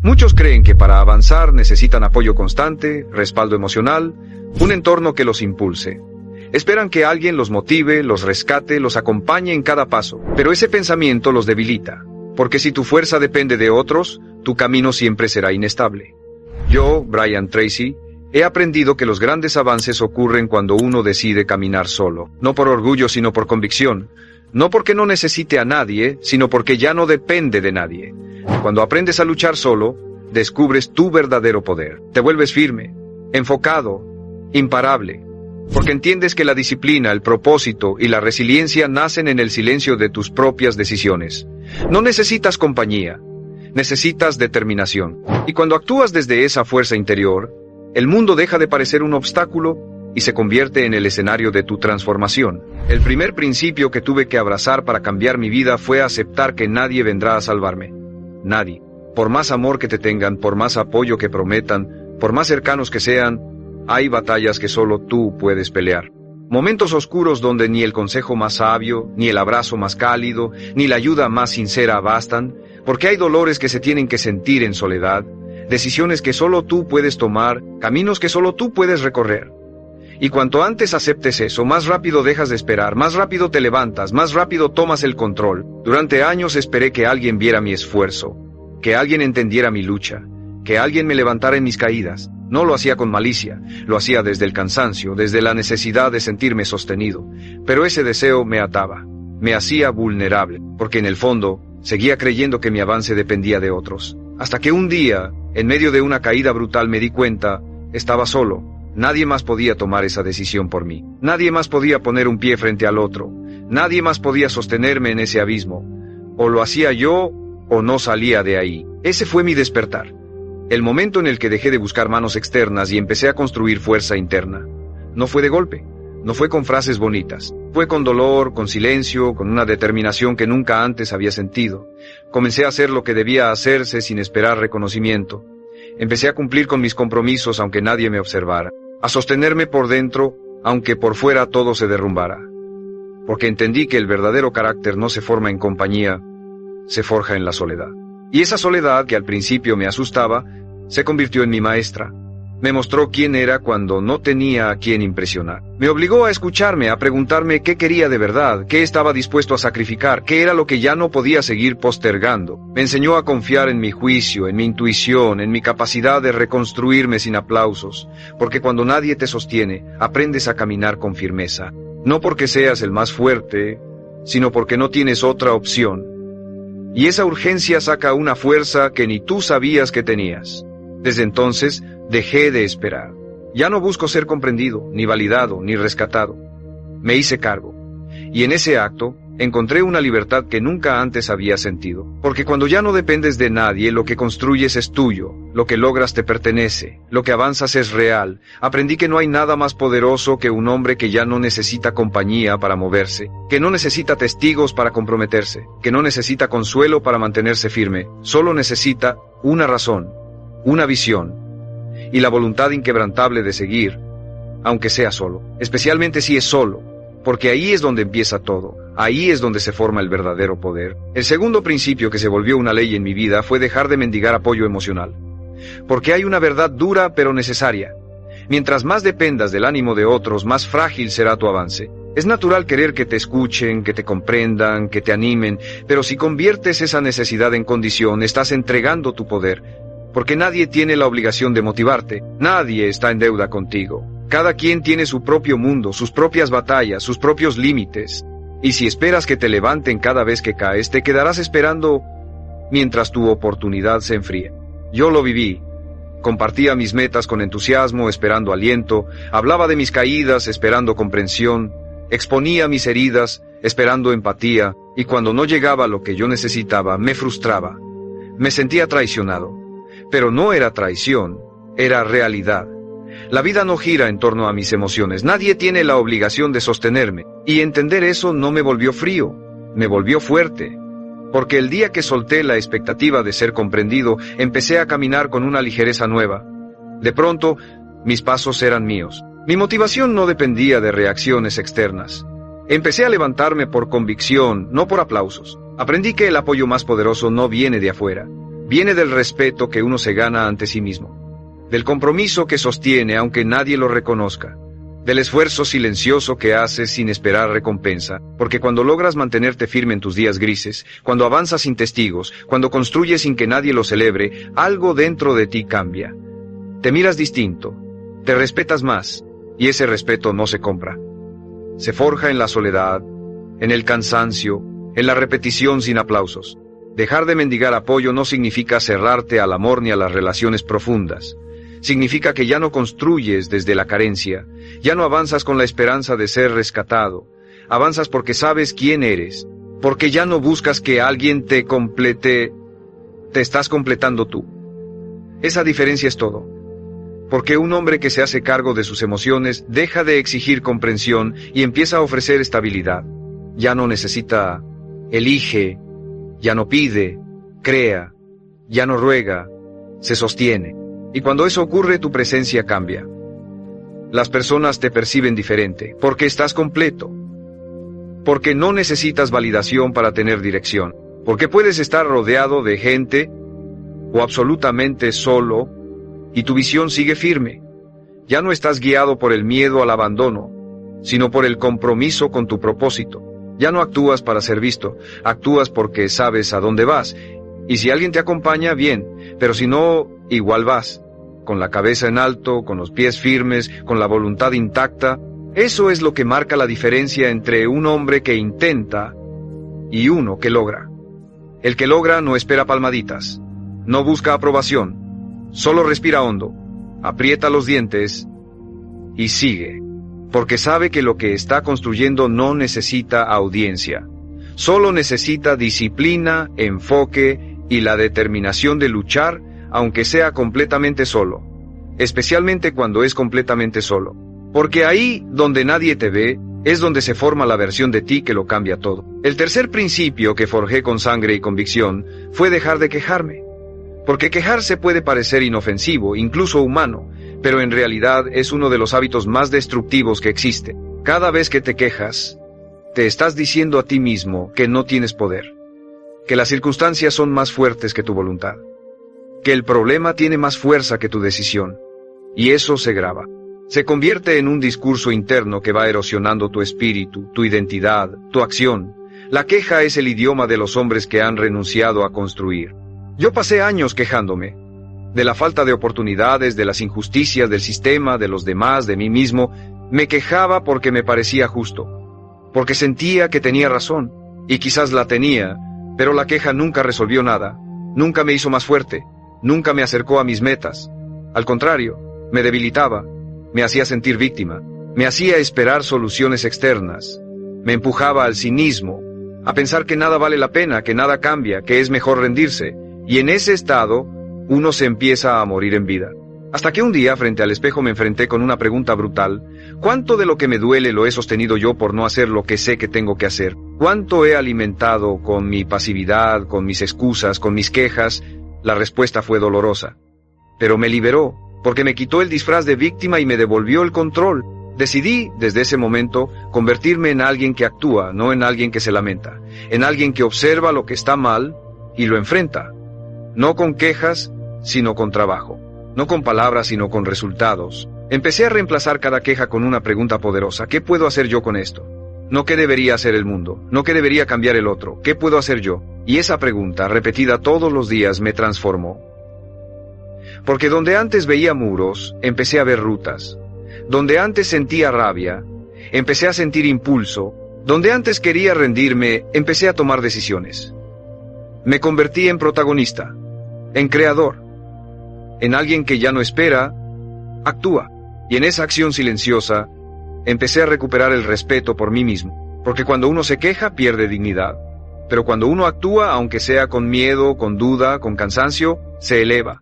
Muchos creen que para avanzar necesitan apoyo constante, respaldo emocional, un entorno que los impulse. Esperan que alguien los motive, los rescate, los acompañe en cada paso, pero ese pensamiento los debilita, porque si tu fuerza depende de otros, tu camino siempre será inestable. Yo, Brian Tracy, he aprendido que los grandes avances ocurren cuando uno decide caminar solo, no por orgullo sino por convicción, no porque no necesite a nadie, sino porque ya no depende de nadie. Cuando aprendes a luchar solo, descubres tu verdadero poder, te vuelves firme, enfocado, imparable, porque entiendes que la disciplina, el propósito y la resiliencia nacen en el silencio de tus propias decisiones. No necesitas compañía, necesitas determinación. Y cuando actúas desde esa fuerza interior, el mundo deja de parecer un obstáculo y se convierte en el escenario de tu transformación. El primer principio que tuve que abrazar para cambiar mi vida fue aceptar que nadie vendrá a salvarme. Nadie. Por más amor que te tengan, por más apoyo que prometan, por más cercanos que sean, hay batallas que solo tú puedes pelear. Momentos oscuros donde ni el consejo más sabio, ni el abrazo más cálido, ni la ayuda más sincera bastan, porque hay dolores que se tienen que sentir en soledad, decisiones que solo tú puedes tomar, caminos que solo tú puedes recorrer. Y cuanto antes aceptes eso, más rápido dejas de esperar, más rápido te levantas, más rápido tomas el control. Durante años esperé que alguien viera mi esfuerzo, que alguien entendiera mi lucha, que alguien me levantara en mis caídas. No lo hacía con malicia, lo hacía desde el cansancio, desde la necesidad de sentirme sostenido. Pero ese deseo me ataba, me hacía vulnerable, porque en el fondo seguía creyendo que mi avance dependía de otros. Hasta que un día, en medio de una caída brutal, me di cuenta, estaba solo. Nadie más podía tomar esa decisión por mí. Nadie más podía poner un pie frente al otro. Nadie más podía sostenerme en ese abismo. O lo hacía yo, o no salía de ahí. Ese fue mi despertar. El momento en el que dejé de buscar manos externas y empecé a construir fuerza interna. No fue de golpe, no fue con frases bonitas. Fue con dolor, con silencio, con una determinación que nunca antes había sentido. Comencé a hacer lo que debía hacerse sin esperar reconocimiento. Empecé a cumplir con mis compromisos aunque nadie me observara. A sostenerme por dentro, aunque por fuera todo se derrumbara. Porque entendí que el verdadero carácter no se forma en compañía, se forja en la soledad. Y esa soledad, que al principio me asustaba, se convirtió en mi maestra. Me mostró quién era cuando no tenía a quién impresionar. Me obligó a escucharme, a preguntarme qué quería de verdad, qué estaba dispuesto a sacrificar, qué era lo que ya no podía seguir postergando. Me enseñó a confiar en mi juicio, en mi intuición, en mi capacidad de reconstruirme sin aplausos. Porque cuando nadie te sostiene, aprendes a caminar con firmeza. No porque seas el más fuerte, sino porque no tienes otra opción. Y esa urgencia saca una fuerza que ni tú sabías que tenías. Desde entonces, dejé de esperar. Ya no busco ser comprendido, ni validado, ni rescatado. Me hice cargo. Y en ese acto, encontré una libertad que nunca antes había sentido. Porque cuando ya no dependes de nadie, lo que construyes es tuyo, lo que logras te pertenece, lo que avanzas es real. Aprendí que no hay nada más poderoso que un hombre que ya no necesita compañía para moverse, que no necesita testigos para comprometerse, que no necesita consuelo para mantenerse firme, solo necesita una razón, una visión, y la voluntad inquebrantable de seguir, aunque sea solo, especialmente si es solo, porque ahí es donde empieza todo, ahí es donde se forma el verdadero poder. El segundo principio que se volvió una ley en mi vida fue dejar de mendigar apoyo emocional, porque hay una verdad dura pero necesaria. Mientras más dependas del ánimo de otros, más frágil será tu avance. Es natural querer que te escuchen, que te comprendan, que te animen, pero si conviertes esa necesidad en condición, estás entregando tu poder. Porque nadie tiene la obligación de motivarte, nadie está en deuda contigo. Cada quien tiene su propio mundo, sus propias batallas, sus propios límites. Y si esperas que te levanten cada vez que caes, te quedarás esperando mientras tu oportunidad se enfríe. Yo lo viví. Compartía mis metas con entusiasmo, esperando aliento, hablaba de mis caídas, esperando comprensión, exponía mis heridas, esperando empatía, y cuando no llegaba lo que yo necesitaba, me frustraba. Me sentía traicionado. Pero no era traición, era realidad. La vida no gira en torno a mis emociones, nadie tiene la obligación de sostenerme, y entender eso no me volvió frío, me volvió fuerte. Porque el día que solté la expectativa de ser comprendido, empecé a caminar con una ligereza nueva. De pronto, mis pasos eran míos. Mi motivación no dependía de reacciones externas. Empecé a levantarme por convicción, no por aplausos. Aprendí que el apoyo más poderoso no viene de afuera, Viene del respeto que uno se gana ante sí mismo, del compromiso que sostiene aunque nadie lo reconozca, del esfuerzo silencioso que haces sin esperar recompensa, porque cuando logras mantenerte firme en tus días grises, cuando avanzas sin testigos, cuando construyes sin que nadie lo celebre, algo dentro de ti cambia. Te miras distinto, te respetas más, y ese respeto no se compra. Se forja en la soledad, en el cansancio, en la repetición sin aplausos. Dejar de mendigar apoyo no significa cerrarte al amor ni a las relaciones profundas. Significa que ya no construyes desde la carencia, ya no avanzas con la esperanza de ser rescatado, avanzas porque sabes quién eres, porque ya no buscas que alguien te complete, te estás completando tú. Esa diferencia es todo. Porque un hombre que se hace cargo de sus emociones deja de exigir comprensión y empieza a ofrecer estabilidad. Ya no necesita, elige, ya no pide, crea, ya no ruega, se sostiene. Y cuando eso ocurre, tu presencia cambia. Las personas te perciben diferente, porque estás completo. Porque no necesitas validación para tener dirección. Porque puedes estar rodeado de gente, o absolutamente solo, y tu visión sigue firme. Ya no estás guiado por el miedo al abandono, sino por el compromiso con tu propósito. Ya no actúas para ser visto, actúas porque sabes a dónde vas. Y si alguien te acompaña, bien, pero si no, igual vas, con la cabeza en alto, con los pies firmes, con la voluntad intacta. Eso es lo que marca la diferencia entre un hombre que intenta y uno que logra. El que logra no espera palmaditas, no busca aprobación, solo respira hondo, aprieta los dientes y sigue, porque sabe que lo que está construyendo no necesita audiencia, solo necesita disciplina, enfoque y la determinación de luchar, aunque sea completamente solo, especialmente cuando es completamente solo, porque ahí donde nadie te ve, es donde se forma la versión de ti que lo cambia todo. El tercer principio que forjé con sangre y convicción fue dejar de quejarme, porque quejarse puede parecer inofensivo, incluso humano, pero en realidad es uno de los hábitos más destructivos que existe. Cada vez que te quejas, te estás diciendo a ti mismo que no tienes poder, que las circunstancias son más fuertes que tu voluntad, que el problema tiene más fuerza que tu decisión, y eso se graba. Se convierte en un discurso interno que va erosionando tu espíritu, tu identidad, tu acción. La queja es el idioma de los hombres que han renunciado a construir. Yo pasé años quejándome, de la falta de oportunidades, de las injusticias del sistema, de los demás, de mí mismo. Me quejaba porque me parecía justo, porque sentía que tenía razón, y quizás la tenía, pero la queja nunca resolvió nada, nunca me hizo más fuerte, nunca me acercó a mis metas. Al contrario, me debilitaba, me hacía sentir víctima, me hacía esperar soluciones externas, me empujaba al cinismo, a pensar que nada vale la pena, que nada cambia, que es mejor rendirse, y en ese estado, uno se empieza a morir en vida. Hasta que un día, frente al espejo, me enfrenté con una pregunta brutal: ¿cuánto de lo que me duele lo he sostenido yo por no hacer lo que sé que tengo que hacer? ¿Cuánto he alimentado con mi pasividad, con mis excusas, con mis quejas? La respuesta fue dolorosa, pero me liberó, porque me quitó el disfraz de víctima y me devolvió el control. Decidí, desde ese momento, convertirme en alguien que actúa, no en alguien que se lamenta, en alguien que observa lo que está mal y lo enfrenta, no con quejas, sino con trabajo, no con palabras, sino con resultados. Empecé a reemplazar cada queja con una pregunta poderosa: ¿qué puedo hacer yo con esto? No qué debería hacer el mundo, no qué debería cambiar el otro, ¿qué puedo hacer yo? Y esa pregunta, repetida todos los días, me transformó. Porque donde antes veía muros, empecé a ver rutas. Donde antes sentía rabia, empecé a sentir impulso. Donde antes quería rendirme, empecé a tomar decisiones. Me convertí en protagonista, en creador, en alguien que ya no espera, actúa. Y en esa acción silenciosa, empecé a recuperar el respeto por mí mismo. Porque cuando uno se queja, pierde dignidad. Pero cuando uno actúa, aunque sea con miedo, con duda, con cansancio, se eleva.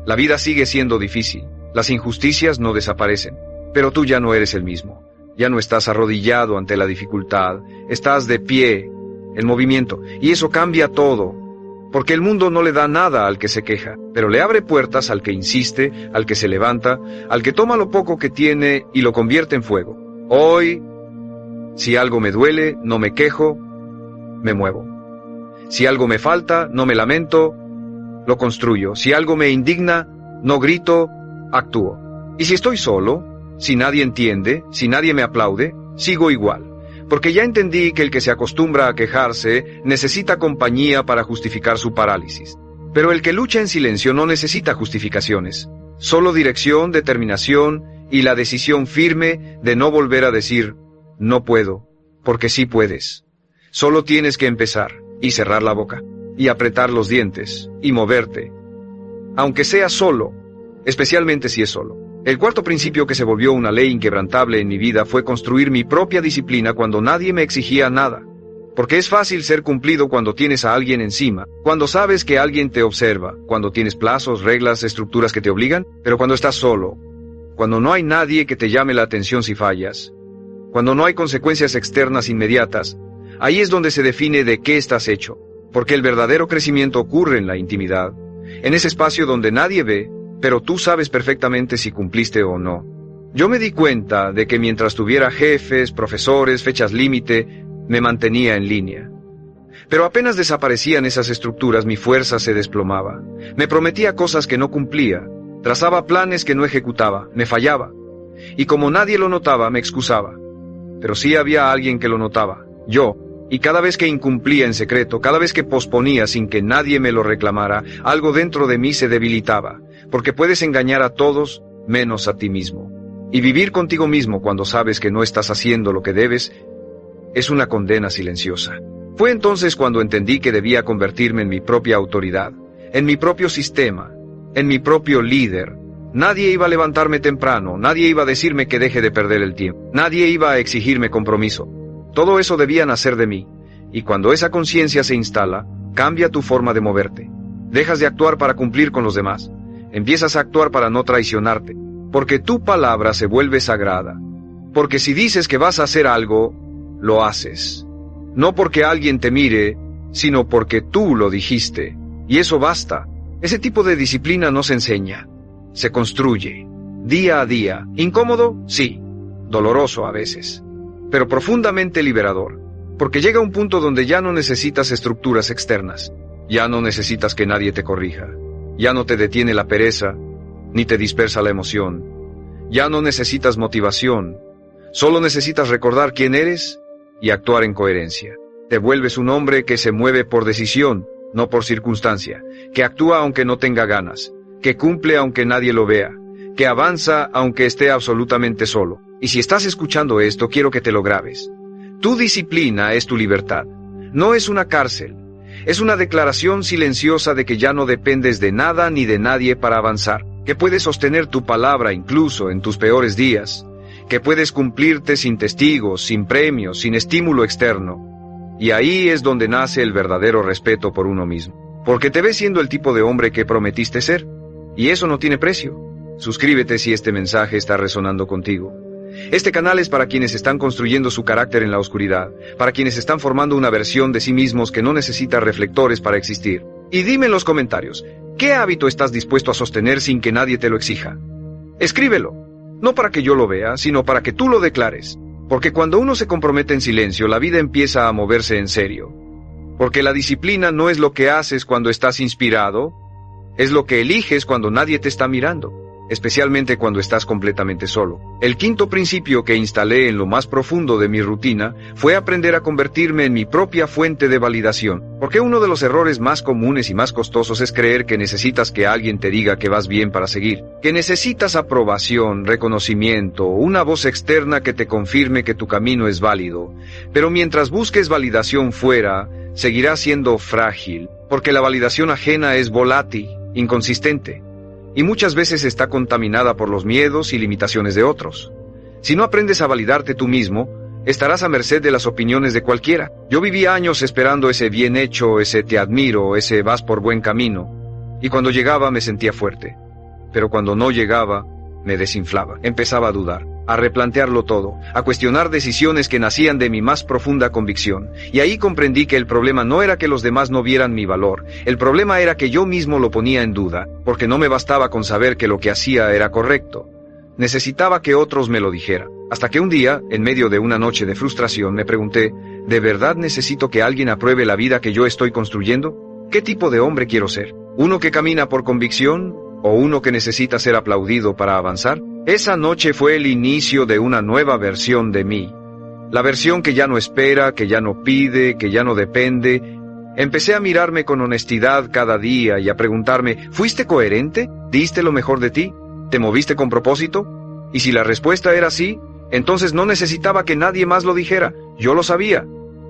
La vida sigue siendo difícil, las injusticias no desaparecen, pero tú ya no eres el mismo, ya no estás arrodillado ante la dificultad, estás de pie, en movimiento, y eso cambia todo, porque el mundo no le da nada al que se queja, pero le abre puertas al que insiste, al que se levanta, al que toma lo poco que tiene y lo convierte en fuego. Hoy, si algo me duele, no me quejo, me muevo. Si algo me falta, no me lamento, lo construyo. Si algo me indigna, no grito, actúo. Y si estoy solo, si nadie entiende, si nadie me aplaude, sigo igual. Porque ya entendí que el que se acostumbra a quejarse necesita compañía para justificar su parálisis. Pero el que lucha en silencio no necesita justificaciones, solo dirección, determinación y la decisión firme de no volver a decir, no puedo, porque sí puedes. Solo tienes que empezar, y cerrar la boca, y apretar los dientes, y moverte. Aunque sea solo, especialmente si es solo. El cuarto principio que se volvió una ley inquebrantable en mi vida fue construir mi propia disciplina cuando nadie me exigía nada. Porque es fácil ser cumplido cuando tienes a alguien encima, cuando sabes que alguien te observa, cuando tienes plazos, reglas, estructuras que te obligan, pero cuando estás solo, cuando no hay nadie que te llame la atención si fallas, cuando no hay consecuencias externas inmediatas, ahí es donde se define de qué estás hecho, porque el verdadero crecimiento ocurre en la intimidad, en ese espacio donde nadie ve, pero tú sabes perfectamente si cumpliste o no. Yo me di cuenta de que mientras tuviera jefes, profesores, fechas límite, me mantenía en línea. Pero apenas desaparecían esas estructuras, mi fuerza se desplomaba. Me prometía cosas que no cumplía, trazaba planes que no ejecutaba, me fallaba. Y como nadie lo notaba, me excusaba. Pero sí había alguien que lo notaba, yo. Y cada vez que incumplía en secreto, cada vez que posponía sin que nadie me lo reclamara, algo dentro de mí se debilitaba, porque puedes engañar a todos menos a ti mismo. Y vivir contigo mismo cuando sabes que no estás haciendo lo que debes, es una condena silenciosa. Fue entonces cuando entendí que debía convertirme en mi propia autoridad, en mi propio sistema, en mi propio líder. Nadie iba a levantarme temprano, nadie iba a decirme que deje de perder el tiempo, nadie iba a exigirme compromiso. Todo eso debía nacer de mí, y cuando esa conciencia se instala, cambia tu forma de moverte. Dejas de actuar para cumplir con los demás, empiezas a actuar para no traicionarte, porque tu palabra se vuelve sagrada. Porque si dices que vas a hacer algo, lo haces. No porque alguien te mire, sino porque tú lo dijiste. Y eso basta. Ese tipo de disciplina no se enseña, se construye, día a día. Incómodo, sí. Doloroso a veces. Pero profundamente liberador. Porque llega un punto donde ya no necesitas estructuras externas. Ya no necesitas que nadie te corrija. Ya no te detiene la pereza, ni te dispersa la emoción. Ya no necesitas motivación. Solo necesitas recordar quién eres y actuar en coherencia. Te vuelves un hombre que se mueve por decisión, no por circunstancia, que actúa aunque no tenga ganas, que cumple aunque nadie lo vea, que avanza aunque esté absolutamente solo. Y si estás escuchando esto, quiero que te lo grabes. Tu disciplina es tu libertad. No es una cárcel. Es una declaración silenciosa de que ya no dependes de nada ni de nadie para avanzar, que puedes sostener tu palabra incluso en tus peores días, que puedes cumplirte sin testigos, sin premios, sin estímulo externo. Y ahí es donde nace el verdadero respeto por uno mismo, porque te ves siendo el tipo de hombre que prometiste ser, y eso no tiene precio. Suscríbete si este mensaje está resonando contigo. Este canal es para quienes están construyendo su carácter en la oscuridad, para quienes están formando una versión de sí mismos que no necesita reflectores para existir. Y dime en los comentarios, ¿qué hábito estás dispuesto a sostener sin que nadie te lo exija? Escríbelo, no para que yo lo vea, sino para que tú lo declares. Porque cuando uno se compromete en silencio, la vida empieza a moverse en serio. Porque la disciplina no es lo que haces cuando estás inspirado, es lo que eliges cuando nadie te está mirando, especialmente cuando estás completamente solo. El quinto principio que instalé en lo más profundo de mi rutina fue aprender a convertirme en mi propia fuente de validación, porque uno de los errores más comunes y más costosos es creer que necesitas que alguien te diga que vas bien para seguir, que necesitas aprobación, reconocimiento, una voz externa que te confirme que tu camino es válido. Pero mientras busques validación fuera, seguirás siendo frágil, porque la validación ajena es volátil, inconsistente, y muchas veces está contaminada por los miedos y limitaciones de otros. Si no aprendes a validarte tú mismo, estarás a merced de las opiniones de cualquiera. Yo viví años esperando ese bien hecho, ese te admiro, ese vas por buen camino, y cuando llegaba me sentía fuerte. Pero cuando no llegaba, me desinflaba. Empezaba a dudar, a replantearlo todo, a cuestionar decisiones que nacían de mi más profunda convicción. Y ahí comprendí que el problema no era que los demás no vieran mi valor, el problema era que yo mismo lo ponía en duda, porque no me bastaba con saber que lo que hacía era correcto. Necesitaba que otros me lo dijeran. Hasta que un día, en medio de una noche de frustración, me pregunté, ¿de verdad necesito que alguien apruebe la vida que yo estoy construyendo? ¿Qué tipo de hombre quiero ser? ¿Uno que camina por convicción o uno que necesita ser aplaudido para avanzar? Esa noche fue el inicio de una nueva versión de mí. La versión que ya no espera, que ya no pide, que ya no depende. Empecé a mirarme con honestidad cada día y a preguntarme, ¿fuiste coherente? ¿Diste lo mejor de ti? ¿Te moviste con propósito? Y si la respuesta era sí, entonces no necesitaba que nadie más lo dijera, yo lo sabía.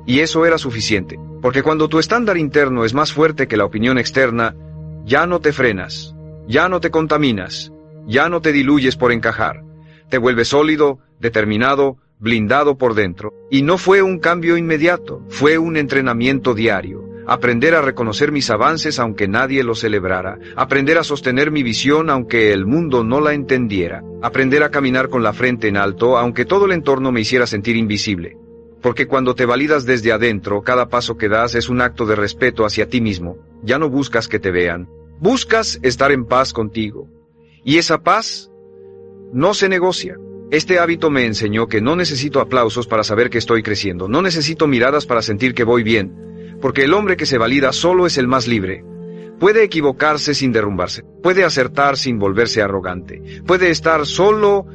Y eso era suficiente, porque cuando tu estándar interno es más fuerte que la opinión externa, ya no te frenas, ya no te contaminas, ya no te diluyes por encajar. Te vuelves sólido, determinado, blindado por dentro. Y no fue un cambio inmediato, fue un entrenamiento diario. Aprender a reconocer mis avances aunque nadie los celebrara. Aprender a sostener mi visión aunque el mundo no la entendiera. Aprender a caminar con la frente en alto aunque todo el entorno me hiciera sentir invisible. Porque cuando te validas desde adentro, cada paso que das es un acto de respeto hacia ti mismo. Ya no buscas que te vean. Buscas estar en paz contigo. Y esa paz no se negocia. Este hábito me enseñó que no necesito aplausos para saber que estoy creciendo. No necesito miradas para sentir que voy bien. Porque el hombre que se valida solo es el más libre. Puede equivocarse sin derrumbarse. Puede acertar sin volverse arrogante. Puede estar solo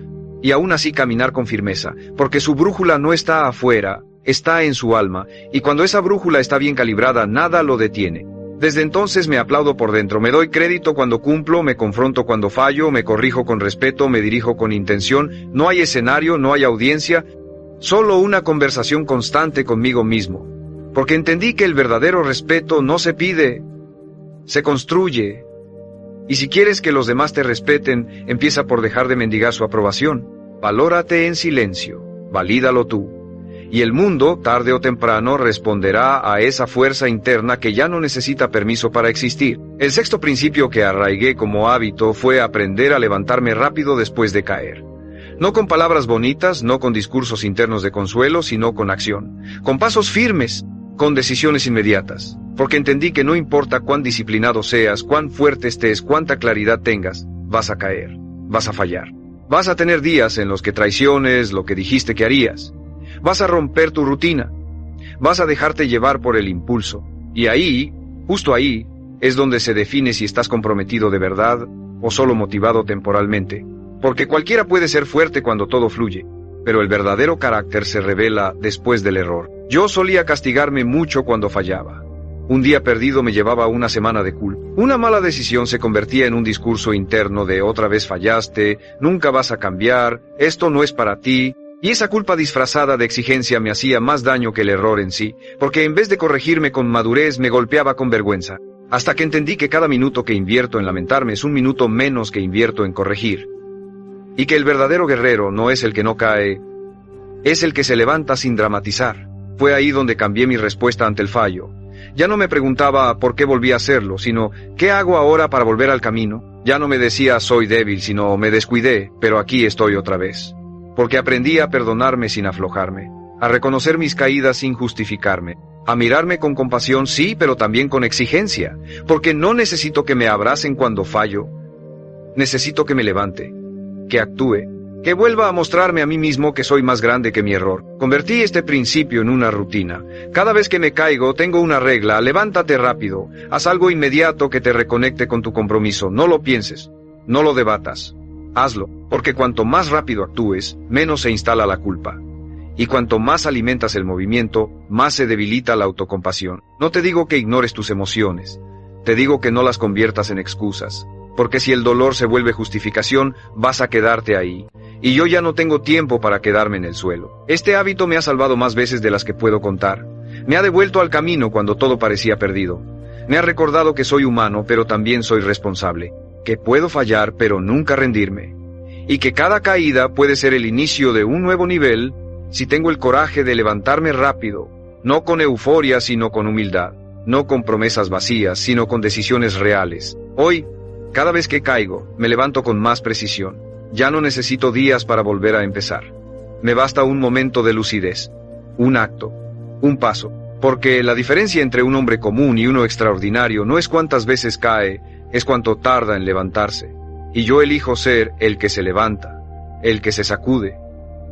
y aún así caminar con firmeza. Porque su brújula no está afuera, está en su alma. Y cuando esa brújula está bien calibrada, nada lo detiene. Desde entonces me aplaudo por dentro. Me doy crédito cuando cumplo, me confronto cuando fallo, me corrijo con respeto, me dirijo con intención. No hay escenario, no hay audiencia. Solo una conversación constante conmigo mismo. Porque entendí que el verdadero respeto no se pide, se construye. Y si quieres que los demás te respeten, empieza por dejar de mendigar su aprobación. Valórate en silencio, valídalo tú. Y el mundo, tarde o temprano, responderá a esa fuerza interna que ya no necesita permiso para existir. El sexto principio que arraigué como hábito fue aprender a levantarme rápido después de caer. No con palabras bonitas, no con discursos internos de consuelo, sino con acción. Con pasos firmes. Con decisiones inmediatas, porque entendí que no importa cuán disciplinado seas, cuán fuerte estés, cuánta claridad tengas, vas a caer, vas a fallar. Vas a tener días en los que traiciones lo que dijiste que harías. Vas a romper tu rutina. Vas a dejarte llevar por el impulso. Y ahí, justo ahí, es donde se define si estás comprometido de verdad o solo motivado temporalmente. Porque cualquiera puede ser fuerte cuando todo fluye, pero el verdadero carácter se revela después del error. Yo solía castigarme mucho cuando fallaba. Un día perdido me llevaba una semana de culpa. Una mala decisión se convertía en un discurso interno de otra vez fallaste, nunca vas a cambiar, esto no es para ti. Y esa culpa disfrazada de exigencia me hacía más daño que el error en sí, porque en vez de corregirme con madurez me golpeaba con vergüenza. Hasta que entendí que cada minuto que invierto en lamentarme es un minuto menos que invierto en corregir. Y que el verdadero guerrero no es el que no cae, es el que se levanta sin dramatizar. Fue ahí donde cambié mi respuesta ante el fallo. Ya no me preguntaba por qué volví a hacerlo, sino ¿qué hago ahora para volver al camino? Ya no me decía soy débil, sino me descuidé, pero aquí estoy otra vez. Porque aprendí a perdonarme sin aflojarme, a reconocer mis caídas sin justificarme, a mirarme con compasión sí, pero también con exigencia, porque no necesito que me abracen cuando fallo. Necesito que me levante, que actúe, que vuelva a mostrarme a mí mismo que soy más grande que mi error. Convertí este principio en una rutina. Cada vez que me caigo, tengo una regla: levántate rápido, haz algo inmediato que te reconecte con tu compromiso. No lo pienses, no lo debatas. Hazlo, porque cuanto más rápido actúes, menos se instala la culpa. Y cuanto más alimentas el movimiento, más se debilita la autocompasión. No te digo que ignores tus emociones, te digo que no las conviertas en excusas. Porque si el dolor se vuelve justificación, vas a quedarte ahí. Y yo ya no tengo tiempo para quedarme en el suelo. Este hábito me ha salvado más veces de las que puedo contar. Me ha devuelto al camino cuando todo parecía perdido. Me ha recordado que soy humano, pero también soy responsable. Que puedo fallar, pero nunca rendirme. Y que cada caída puede ser el inicio de un nuevo nivel, si tengo el coraje de levantarme rápido. No con euforia, sino con humildad. No con promesas vacías, sino con decisiones reales. Hoy, cada vez que caigo, me levanto con más precisión. Ya no necesito días para volver a empezar. Me basta un momento de lucidez, un acto, un paso. Porque la diferencia entre un hombre común y uno extraordinario no es cuántas veces cae, es cuánto tarda en levantarse. Y yo elijo ser el que se levanta, el que se sacude,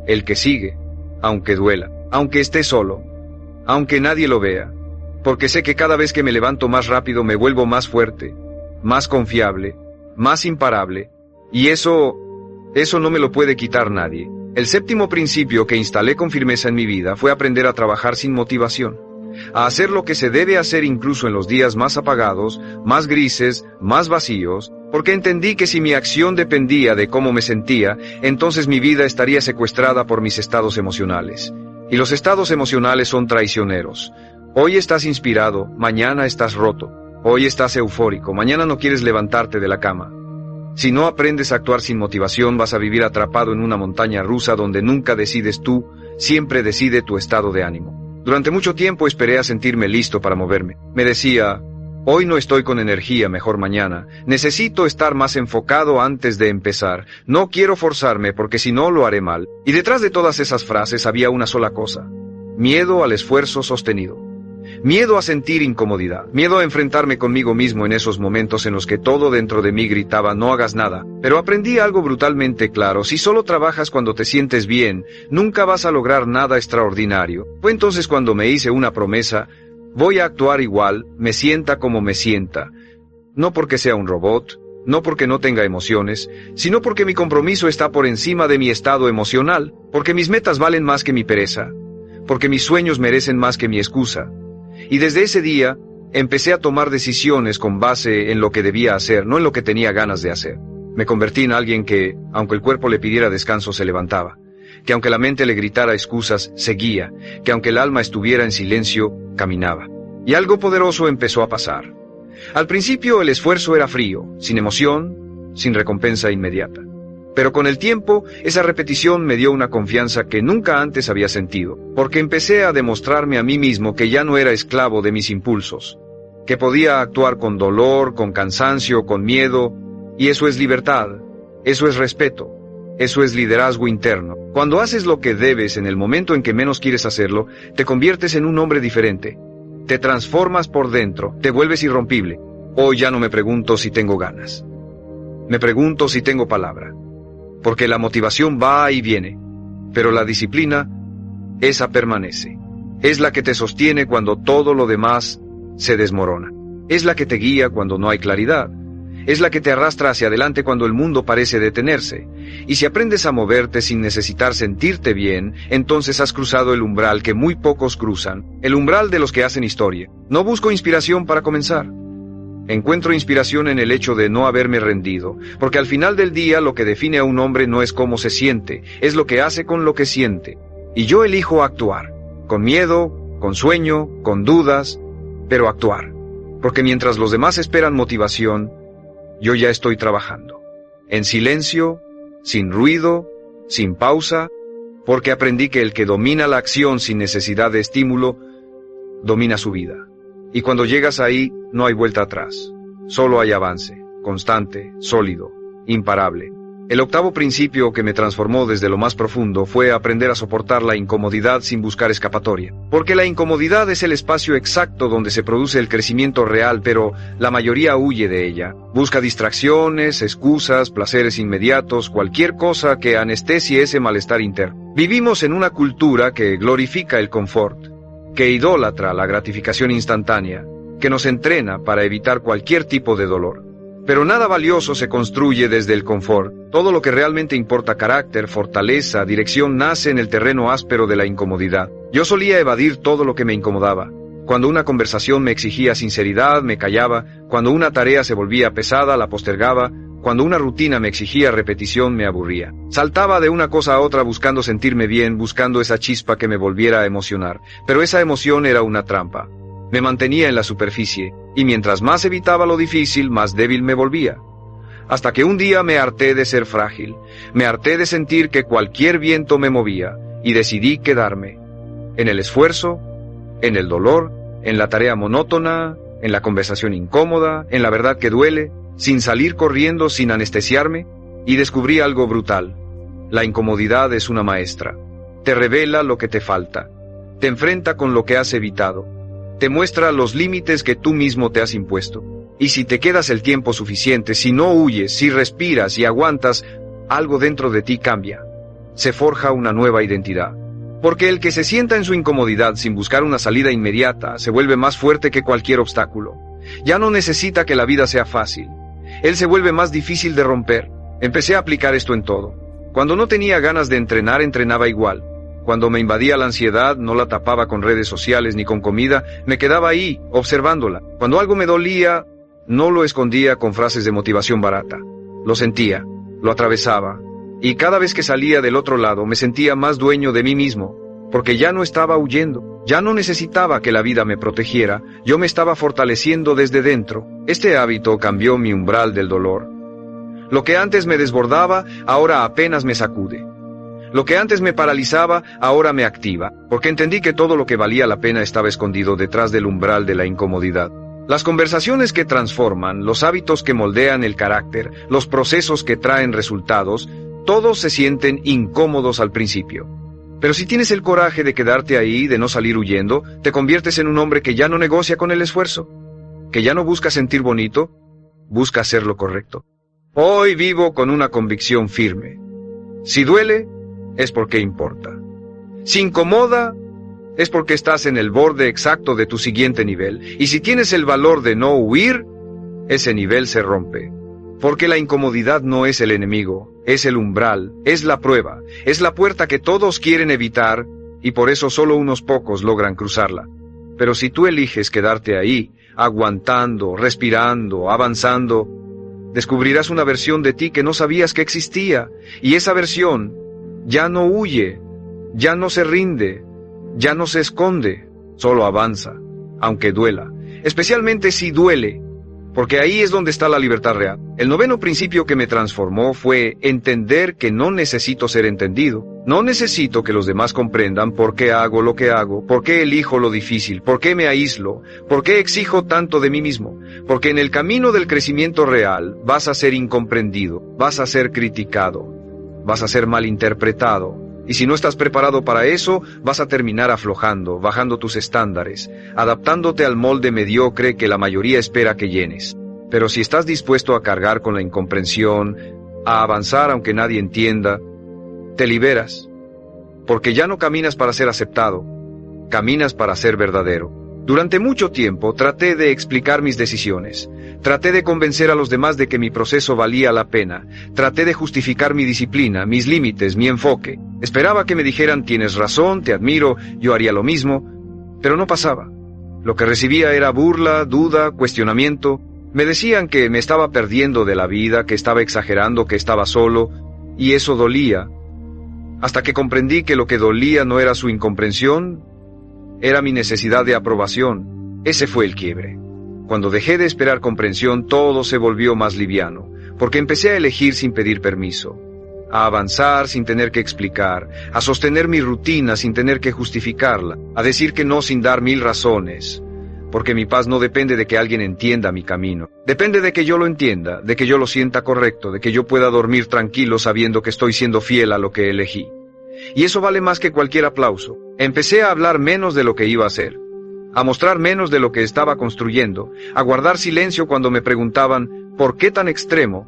el que sigue, aunque duela, aunque esté solo, aunque nadie lo vea. Porque sé que cada vez que me levanto más rápido me vuelvo más fuerte, más confiable, más imparable, y eso no me lo puede quitar nadie. El séptimo principio que instalé con firmeza en mi vida fue aprender a trabajar sin motivación, a hacer lo que se debe hacer incluso en los días más apagados, más grises, más vacíos, porque entendí que si mi acción dependía de cómo me sentía, entonces mi vida estaría secuestrada por mis estados emocionales. Y los estados emocionales son traicioneros. Hoy estás inspirado, mañana estás roto. Hoy estás eufórico, mañana no quieres levantarte de la cama. Si no aprendes a actuar sin motivación, vas a vivir atrapado en una montaña rusa donde nunca decides tú, siempre decide tu estado de ánimo. Durante mucho tiempo esperé a sentirme listo para moverme. Me decía, hoy no estoy con energía, mejor mañana. Necesito estar más enfocado antes de empezar. No quiero forzarme porque si no lo haré mal. Y detrás de todas esas frases había una sola cosa: miedo al esfuerzo sostenido. Miedo a sentir incomodidad, miedo a enfrentarme conmigo mismo en esos momentos en los que todo dentro de mí gritaba no hagas nada. Pero aprendí algo brutalmente claro: si solo trabajas cuando te sientes bien, nunca vas a lograr nada extraordinario. Fue entonces cuando me hice una promesa: voy a actuar igual, me sienta como me sienta. No porque sea un robot, no porque no tenga emociones, sino porque mi compromiso está por encima de mi estado emocional, porque mis metas valen más que mi pereza, porque mis sueños merecen más que mi excusa. Y desde ese día, empecé a tomar decisiones con base en lo que debía hacer, no en lo que tenía ganas de hacer. Me convertí en alguien que, aunque el cuerpo le pidiera descanso, se levantaba. Que aunque la mente le gritara excusas, seguía. Que aunque el alma estuviera en silencio, caminaba. Y algo poderoso empezó a pasar. Al principio el esfuerzo era frío, sin emoción, sin recompensa inmediata. Pero con el tiempo, esa repetición me dio una confianza que nunca antes había sentido, porque empecé a demostrarme a mí mismo que ya no era esclavo de mis impulsos, que podía actuar con dolor, con cansancio, con miedo, y eso es libertad, eso es respeto, eso es liderazgo interno. Cuando haces lo que debes en el momento en que menos quieres hacerlo, te conviertes en un hombre diferente, te transformas por dentro, te vuelves irrompible. Hoy ya no me pregunto si tengo ganas, me pregunto si tengo palabra. Porque la motivación va y viene, pero la disciplina, esa permanece. Es la que te sostiene cuando todo lo demás se desmorona. Es la que te guía cuando no hay claridad. Es la que te arrastra hacia adelante cuando el mundo parece detenerse. Y si aprendes a moverte sin necesitar sentirte bien, entonces has cruzado el umbral que muy pocos cruzan, el umbral de los que hacen historia. No busco inspiración para comenzar. Encuentro inspiración en el hecho de no haberme rendido, porque al final del día lo que define a un hombre no es cómo se siente, es lo que hace con lo que siente. Y yo elijo actuar, con miedo, con sueño, con dudas, pero actuar. Porque mientras los demás esperan motivación, yo ya estoy trabajando. En silencio, sin ruido, sin pausa, porque aprendí que el que domina la acción sin necesidad de estímulo, domina su vida. Y cuando llegas ahí, no hay vuelta atrás. Solo hay avance, constante, sólido, imparable. El octavo principio que me transformó desde lo más profundo fue aprender a soportar la incomodidad sin buscar escapatoria. Porque la incomodidad es el espacio exacto donde se produce el crecimiento real, pero la mayoría huye de ella. Busca distracciones, excusas, placeres inmediatos, cualquier cosa que anestesie ese malestar interno. Vivimos en una cultura que glorifica el confort, que idolatra la gratificación instantánea, que nos entrena para evitar cualquier tipo de dolor. Pero nada valioso se construye desde el confort. Todo lo que realmente importa, carácter, fortaleza, dirección, nace en el terreno áspero de la incomodidad. Yo solía evadir todo lo que me incomodaba. Cuando una conversación me exigía sinceridad, me callaba. Cuando una tarea se volvía pesada, la postergaba. Cuando una rutina me exigía repetición, me aburría. Saltaba de una cosa a otra buscando sentirme bien, buscando esa chispa que me volviera a emocionar. Pero esa emoción era una trampa. Me mantenía en la superficie, y mientras más evitaba lo difícil, más débil me volvía. Hasta que un día me harté de ser frágil, me harté de sentir que cualquier viento me movía, y decidí quedarme. En el esfuerzo, en el dolor, en la tarea monótona, en la conversación incómoda, en la verdad que duele, sin salir corriendo, sin anestesiarme, y descubrí algo brutal. La incomodidad es una maestra. Te revela lo que te falta, te enfrenta con lo que has evitado, te muestra los límites que tú mismo te has impuesto. Y si te quedas el tiempo suficiente, si no huyes, si respiras y aguantas, algo dentro de ti cambia. Se forja una nueva identidad. Porque el que se sienta en su incomodidad sin buscar una salida inmediata se vuelve más fuerte que cualquier obstáculo. Ya no necesita que la vida sea fácil. Él se vuelve más difícil de romper. Empecé a aplicar esto en todo. Cuando no tenía ganas de entrenar, entrenaba igual. Cuando me invadía la ansiedad, no la tapaba con redes sociales ni con comida, me quedaba ahí, observándola. Cuando algo me dolía, no lo escondía con frases de motivación barata. Lo sentía, lo atravesaba, y cada vez que salía del otro lado me sentía más dueño de mí mismo, porque ya no estaba huyendo, ya no necesitaba que la vida me protegiera, yo me estaba fortaleciendo desde dentro. Este hábito cambió mi umbral del dolor. Lo que antes me desbordaba, ahora apenas me sacude. Lo que antes me paralizaba, ahora me activa, porque entendí que todo lo que valía la pena estaba escondido detrás del umbral de la incomodidad. Las conversaciones que transforman, los hábitos que moldean el carácter, los procesos que traen resultados, todos se sienten incómodos al principio. Pero si tienes el coraje de quedarte ahí, de no salir huyendo, te conviertes en un hombre que ya no negocia con el esfuerzo, que ya no busca sentir bonito, busca hacer lo correcto. Hoy vivo con una convicción firme. Si duele, es porque importa. Si incomoda, es porque estás en el borde exacto de tu siguiente nivel. Y si tienes el valor de no huir, ese nivel se rompe. Porque la incomodidad no es el enemigo, es el umbral, es la prueba, es la puerta que todos quieren evitar, y por eso solo unos pocos logran cruzarla. Pero si tú eliges quedarte ahí, aguantando, respirando, avanzando, descubrirás una versión de ti que no sabías que existía, y esa versión ya no huye, ya no se rinde, ya no se esconde, solo avanza, aunque duela, especialmente si duele, porque ahí es donde está la libertad real. El noveno principio que me transformó fue entender que no necesito ser entendido, no necesito que los demás comprendan por qué hago lo que hago, por qué elijo lo difícil, por qué me aíslo, por qué exijo tanto de mí mismo, porque en el camino del crecimiento real vas a ser incomprendido, vas a ser criticado, vas a ser malinterpretado, y si no estás preparado para eso, vas a terminar aflojando, bajando tus estándares, adaptándote al molde mediocre que la mayoría espera que llenes. Pero si estás dispuesto a cargar con la incomprensión, a avanzar aunque nadie entienda, te liberas, porque ya no caminas para ser aceptado, caminas para ser verdadero. Durante mucho tiempo traté de explicar mis decisiones, traté de convencer a los demás de que mi proceso valía la pena, traté de justificar mi disciplina, mis límites, mi enfoque. Esperaba que me dijeran tienes razón, te admiro, yo haría lo mismo, pero no pasaba. Lo que recibía era burla, duda, cuestionamiento. Me decían que me estaba perdiendo de la vida, que estaba exagerando, que estaba solo, y eso dolía. Hasta que comprendí que lo que dolía no era su incomprensión, era mi necesidad de aprobación. Ese fue el quiebre. Cuando dejé de esperar comprensión, todo se volvió más liviano, porque empecé a elegir sin pedir permiso, a avanzar sin tener que explicar, a sostener mi rutina sin tener que justificarla, a decir que no sin dar 1000 razones, porque mi paz no depende de que alguien entienda mi camino, depende de que yo lo entienda, de que yo lo sienta correcto, de que yo pueda dormir tranquilo sabiendo que estoy siendo fiel a lo que elegí. Y eso vale más que cualquier aplauso. Empecé a hablar menos de lo que iba a hacer, a mostrar menos de lo que estaba construyendo, a guardar silencio cuando me preguntaban ¿por qué tan extremo?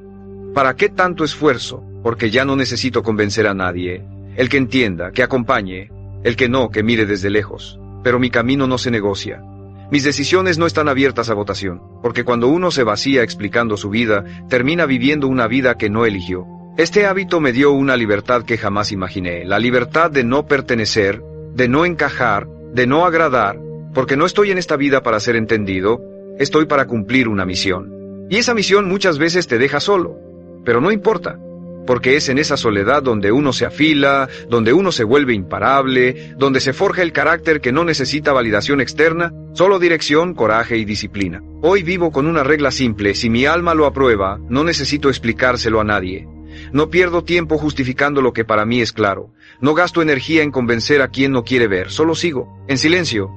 ¿Para qué tanto esfuerzo? Porque ya no necesito convencer a nadie. El que entienda, que acompañe, el que no, que mire desde lejos. Pero mi camino no se negocia. Mis decisiones no están abiertas a votación, porque cuando uno se vacía explicando su vida, termina viviendo una vida que no eligió. Este hábito me dio una libertad que jamás imaginé, la libertad de no pertenecer, de no encajar, de no agradar, porque no estoy en esta vida para ser entendido, estoy para cumplir una misión. Y esa misión muchas veces te deja solo, pero no importa, porque es en esa soledad donde uno se afila, donde uno se vuelve imparable, donde se forja el carácter que no necesita validación externa, solo dirección, coraje y disciplina. Hoy vivo con una regla simple, si mi alma lo aprueba, no necesito explicárselo a nadie. No pierdo tiempo justificando lo que para mí es claro. No gasto energía en convencer a quien no quiere ver. Solo sigo, en silencio,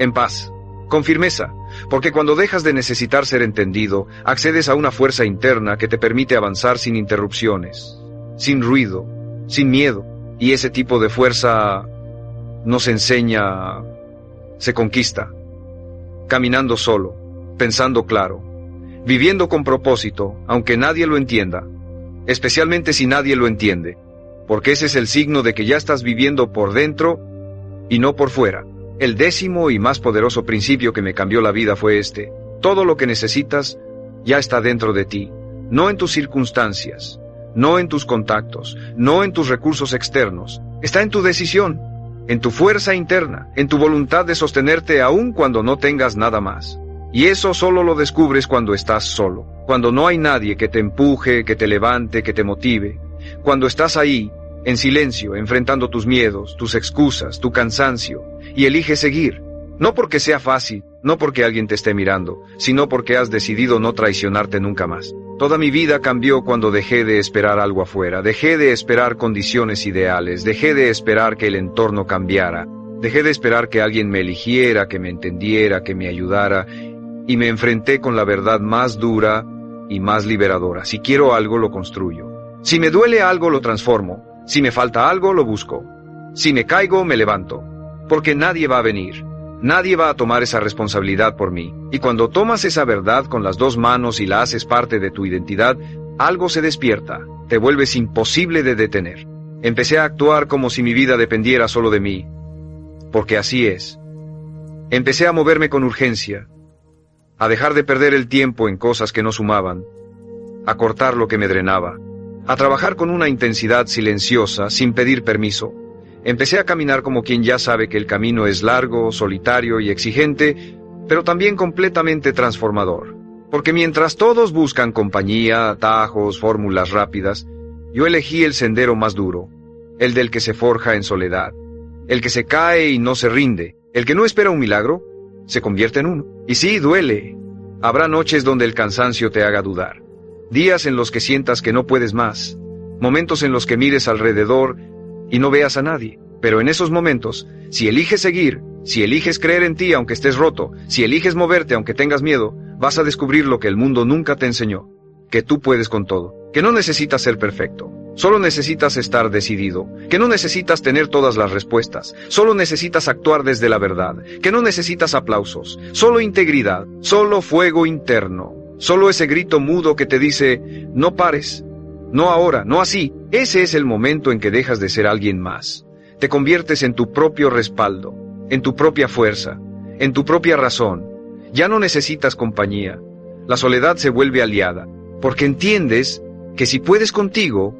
en paz, con firmeza. Porque cuando dejas de necesitar ser entendido, accedes a una fuerza interna que te permite avanzar sin interrupciones, sin ruido, sin miedo. Y ese tipo de fuerza no se enseña, se conquista. Caminando solo, pensando claro, viviendo con propósito, aunque nadie lo entienda. Especialmente si nadie lo entiende, porque ese es el signo de que ya estás viviendo por dentro y no por fuera. El 10º y más poderoso principio que me cambió la vida fue este: Todo lo que necesitas ya está dentro de ti, no en tus circunstancias, no en tus contactos, no en tus recursos externos. Está en tu decisión, en tu fuerza interna, en tu voluntad de sostenerte aún cuando no tengas nada más. Y eso solo lo descubres cuando estás solo, cuando no hay nadie que te empuje, que te levante, que te motive. Cuando estás ahí, en silencio, enfrentando tus miedos, tus excusas, tu cansancio, y eliges seguir. No porque sea fácil, no porque alguien te esté mirando, sino porque has decidido no traicionarte nunca más. Toda mi vida cambió cuando dejé de esperar algo afuera, dejé de esperar condiciones ideales, dejé de esperar que el entorno cambiara, dejé de esperar que alguien me eligiera, que me entendiera, que me ayudara, y me enfrenté con la verdad más dura y más liberadora. Si quiero algo, lo construyo. Si me duele algo, lo transformo. Si me falta algo, lo busco. Si me caigo, me levanto. Porque nadie va a venir. Nadie va a tomar esa responsabilidad por mí. Y cuando tomas esa verdad con las dos manos y la haces parte de tu identidad, algo se despierta. Te vuelves imposible de detener. Empecé a actuar como si mi vida dependiera solo de mí. Porque así es. Empecé a moverme con urgencia. A dejar de perder el tiempo en cosas que no sumaban. A cortar lo que me drenaba. A trabajar con una intensidad silenciosa, sin pedir permiso. Empecé a caminar como quien ya sabe que el camino es largo, solitario y exigente, pero también completamente transformador. Porque mientras todos buscan compañía, atajos, fórmulas rápidas, yo elegí el sendero más duro, el del que se forja en soledad, el que se cae y no se rinde, el que no espera un milagro, se convierte en uno. Y sí, duele. Habrá noches donde el cansancio te haga dudar, días en los que sientas que no puedes más, momentos en los que mires alrededor y no veas a nadie. Pero en esos momentos, si eliges seguir, si eliges creer en ti aunque estés roto, si eliges moverte aunque tengas miedo, vas a descubrir lo que el mundo nunca te enseñó, que tú puedes con todo, que no necesitas ser perfecto, solo necesitas estar decidido, que no necesitas tener todas las respuestas, solo necesitas actuar desde la verdad, que no necesitas aplausos, solo integridad, solo fuego interno, solo ese grito mudo que te dice, no pares, no ahora, no así. Ese es el momento en que dejas de ser alguien más. Te conviertes en tu propio respaldo, en tu propia fuerza, en tu propia razón. Ya no necesitas compañía. La soledad se vuelve aliada, porque entiendes que si puedes contigo,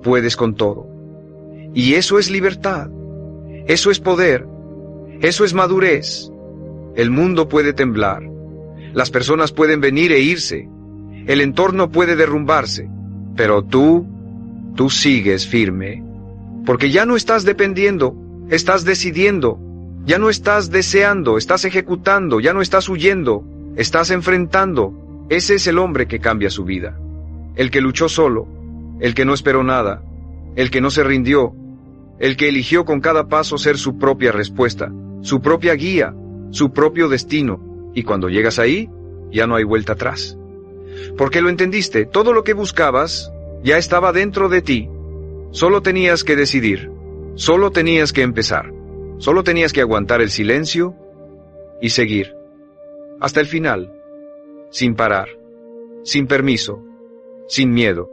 puedes con todo. Y eso es libertad. Eso es poder. Eso es madurez. El mundo puede temblar. Las personas pueden venir e irse. El entorno puede derrumbarse. Pero tú sigues firme. Porque ya no estás dependiendo, estás decidiendo. Ya no estás deseando, estás ejecutando. Ya no estás huyendo, estás enfrentando. Ese es el hombre que cambia su vida. El que luchó solo, el que no esperó nada, el que no se rindió, el que eligió con cada paso ser su propia respuesta, su propia guía, su propio destino. Y cuando llegas ahí, ya no hay vuelta atrás. Porque lo entendiste, todo lo que buscabas ya estaba dentro de ti. Solo tenías que decidir, solo tenías que empezar, solo tenías que aguantar el silencio y seguir. Hasta el final, sin parar, sin permiso, sin miedo.